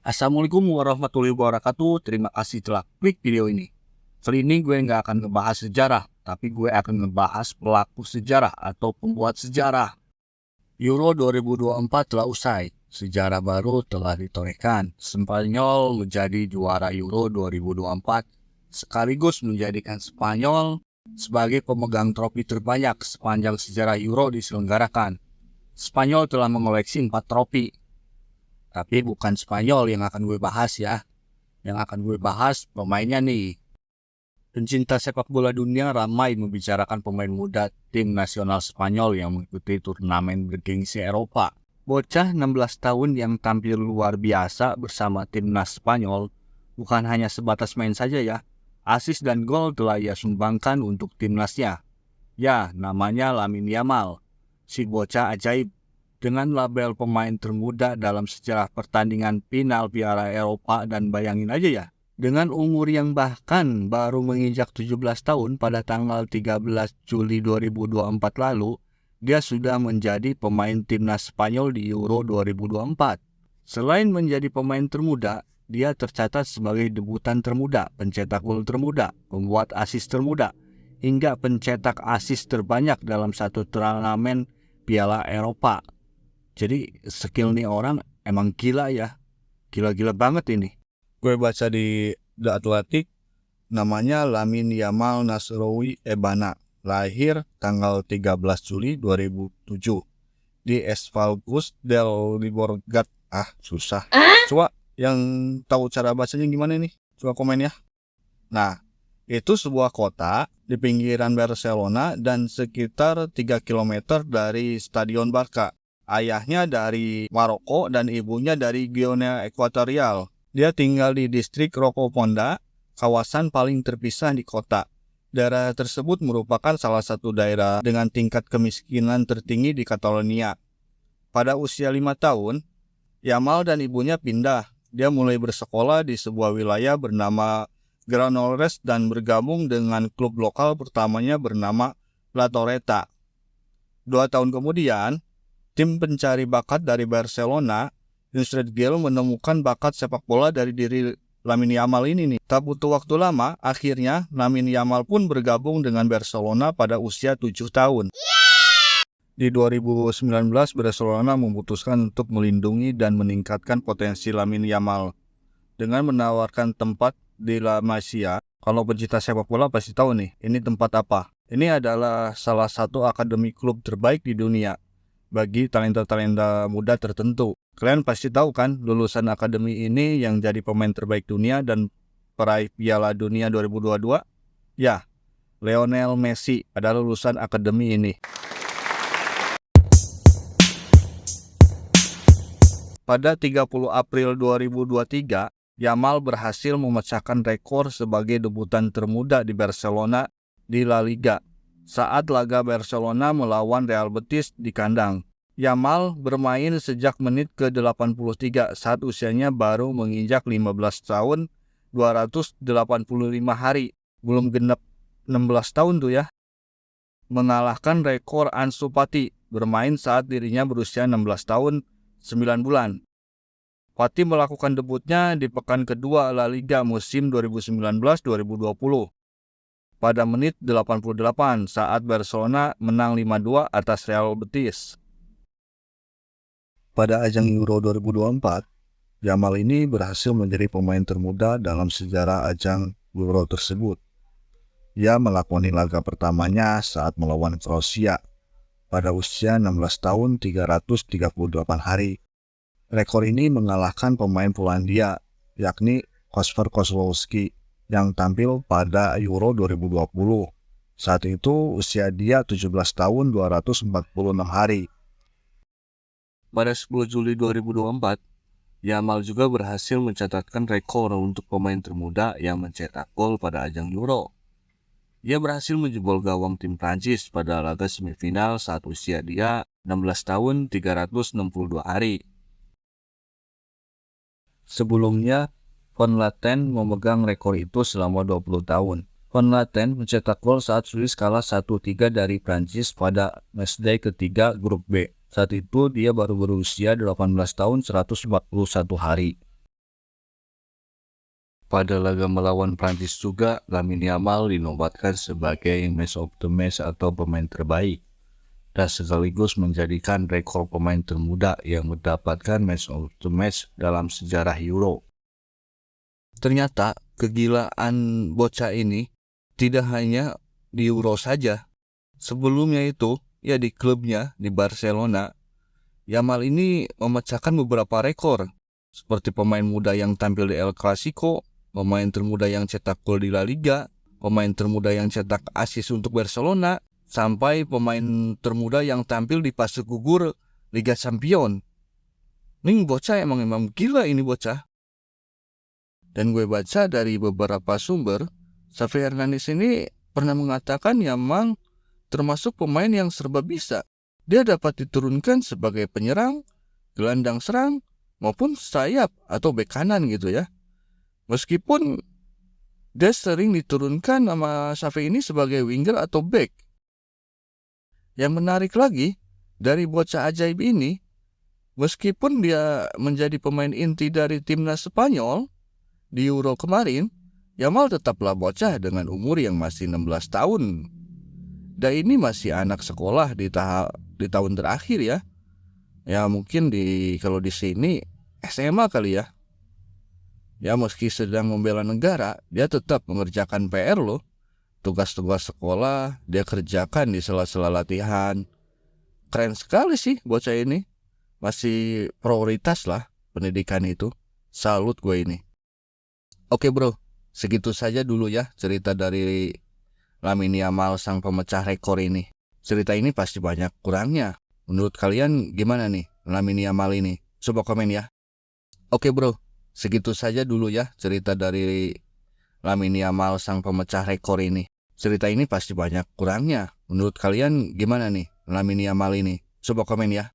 Assalamualaikum warahmatullahi wabarakatuh. Terima kasih telah klik video ini. Kali ini gue nggak akan ngebahas sejarah, tapi gue akan ngebahas pelaku sejarah atau pembuat sejarah. Euro 2024 telah usai. Sejarah baru telah ditorehkan. Spanyol menjadi juara Euro 2024, sekaligus menjadikan Spanyol sebagai pemegang trofi terbanyak sepanjang sejarah Euro diselenggarakan. Spanyol telah mengoleksi 4 trofi. Tapi bukan Spanyol yang akan gue bahas ya. Yang akan gue bahas pemainnya nih. Pencinta sepak bola dunia ramai membicarakan pemain muda tim nasional Spanyol yang mengikuti turnamen bergengsi Eropa. Bocah 16 tahun yang tampil luar biasa bersama timnas Spanyol bukan hanya sebatas main saja ya. Asis dan gol telah ia sumbangkan untuk timnasnya. Ya, namanya Lamine Yamal. Si bocah ajaib. Dengan label pemain termuda dalam sejarah pertandingan final Piala Eropa, dan bayangin aja ya, dengan umur yang bahkan baru menginjak 17 tahun pada tanggal 13 Juli 2024 lalu, dia sudah menjadi pemain timnas Spanyol di Euro 2024. Selain menjadi pemain termuda, dia tercatat sebagai debutan termuda, pencetak gol termuda, pembuat assist termuda, hingga pencetak assist terbanyak dalam satu turnamen Piala Eropa. Jadi skill nih orang emang gila ya. Gila-gila banget ini. Gue baca di The Athletic, namanya Lamine Yamal Nasrowi Ebana. Lahir tanggal 13 Juli 2007 di Esvalgus del Llobregat. Susah. Coba yang tahu cara bacanya gimana nih? Coba komen ya. Nah, itu sebuah kota di pinggiran Barcelona dan sekitar 3 km dari Stadion Barca. Ayahnya dari Maroko dan ibunya dari Guinea Ekuatorial. Dia tinggal di distrik Rocafonda, kawasan paling terpisah di kota. Daerah tersebut merupakan salah satu daerah dengan tingkat kemiskinan tertinggi di Catalonia. Pada usia 5 tahun, Yamal dan ibunya pindah. Dia mulai bersekolah di sebuah wilayah bernama Granollers dan bergabung dengan klub lokal pertamanya bernama La Torreta. 2 tahun kemudian, tim pencari bakat dari Barcelona, Instradgel, menemukan bakat sepak bola dari diri Lamine Yamal ini nih. Tak butuh waktu lama, akhirnya Lamine Yamal pun bergabung dengan Barcelona pada usia 7 tahun. Di 2019, Barcelona memutuskan untuk melindungi dan meningkatkan potensi Lamine Yamal dengan menawarkan tempat di La Masia. Kalau pecinta sepak bola pasti tahu nih, ini tempat apa. Ini adalah salah satu akademi klub terbaik di dunia bagi talenta-talenta muda tertentu. Kalian pasti tahu kan lulusan akademi ini yang jadi pemain terbaik dunia dan peraih Piala Dunia 2022? Ya, Lionel Messi adalah lulusan akademi ini. Pada 30 April 2023, Yamal berhasil memecahkan rekor sebagai debutan termuda di Barcelona di La Liga saat laga Barcelona melawan Real Betis di kandang. Yamal bermain sejak menit ke-83 saat usianya baru menginjak 15 tahun 285 hari. Belum genap 16 tahun tuh ya. Mengalahkan rekor Ansu Fati bermain saat dirinya berusia 16 tahun 9 bulan. Fati melakukan debutnya di pekan kedua La Liga musim 2019-2020. Pada menit 88 saat Barcelona menang 5-2 atas Real Betis. Pada ajang Euro 2024, Yamal ini berhasil menjadi pemain termuda dalam sejarah ajang Euro tersebut. Ia melakoni laga pertamanya saat melawan Kroasia pada usia 16 tahun 338 hari. Rekor ini mengalahkan pemain Polandia, yakni Kacper Kozłowski, yang tampil pada Euro 2020. Saat itu usia dia 17 tahun 246 hari. Pada 10 Juli 2024, Yamal juga berhasil mencatatkan rekor untuk pemain termuda yang mencetak gol pada ajang Euro. Ia berhasil menjebol gawang tim Prancis pada laga semifinal saat usia dia 16 tahun 362 hari. Sebelumnya, Van Laten memegang rekor itu selama 20 tahun. Van Laten mencetak gol saat Swiss kalah 1-3 dari Prancis pada matchday ketiga grup B. Saat itu dia baru berusia 18 tahun 141 hari. Pada laga melawan Prancis juga, Lamine Yamal dinobatkan sebagai Match of the Match atau pemain terbaik, dan sekaligus menjadikan rekor pemain termuda yang mendapatkan Match of the Match dalam sejarah Euro. Ternyata kegilaan bocah ini tidak hanya di Euro saja. Sebelumnya itu, ya di klubnya di Barcelona, Yamal ini memecahkan beberapa rekor, seperti pemain muda yang tampil di El Clasico, pemain termuda yang cetak gol di La Liga, pemain termuda yang cetak assist untuk Barcelona, sampai pemain termuda yang tampil di fase gugur Liga Champions. Ini bocah emang gila ini bocah. Dan gue baca dari beberapa sumber, Xavi Hernandez ini pernah mengatakan Yamal termasuk pemain yang serba bisa. Dia dapat diturunkan sebagai penyerang, gelandang serang, maupun sayap atau bek kanan gitu ya. Meskipun dia sering diturunkan sama Xavi ini sebagai winger atau back. Yang menarik lagi, dari bocah ajaib ini, meskipun dia menjadi pemain inti dari timnas Spanyol di Euro kemarin, Yamal tetaplah bocah dengan umur yang masih 16 tahun. Dan ini masih anak sekolah di tahun terakhir ya. Ya mungkin kalau di sini SMA kali ya. Ya meski sedang membela negara, dia tetap mengerjakan PR loh. Tugas-tugas sekolah dia kerjakan di sela-sela latihan. Keren sekali sih bocah ini. Masih prioritas lah pendidikan itu. Salut gue ini. Oke bro, segitu saja dulu ya cerita dari Lamine Yamal sang pemecah rekor ini. Cerita ini pasti banyak kurangnya. Menurut kalian gimana nih Lamine Yamal ini? Coba komen ya. Oke bro, segitu saja dulu ya cerita dari Lamine Yamal sang pemecah rekor ini. Cerita ini pasti banyak kurangnya. Menurut kalian gimana nih Lamine Yamal ini? Coba komen ya.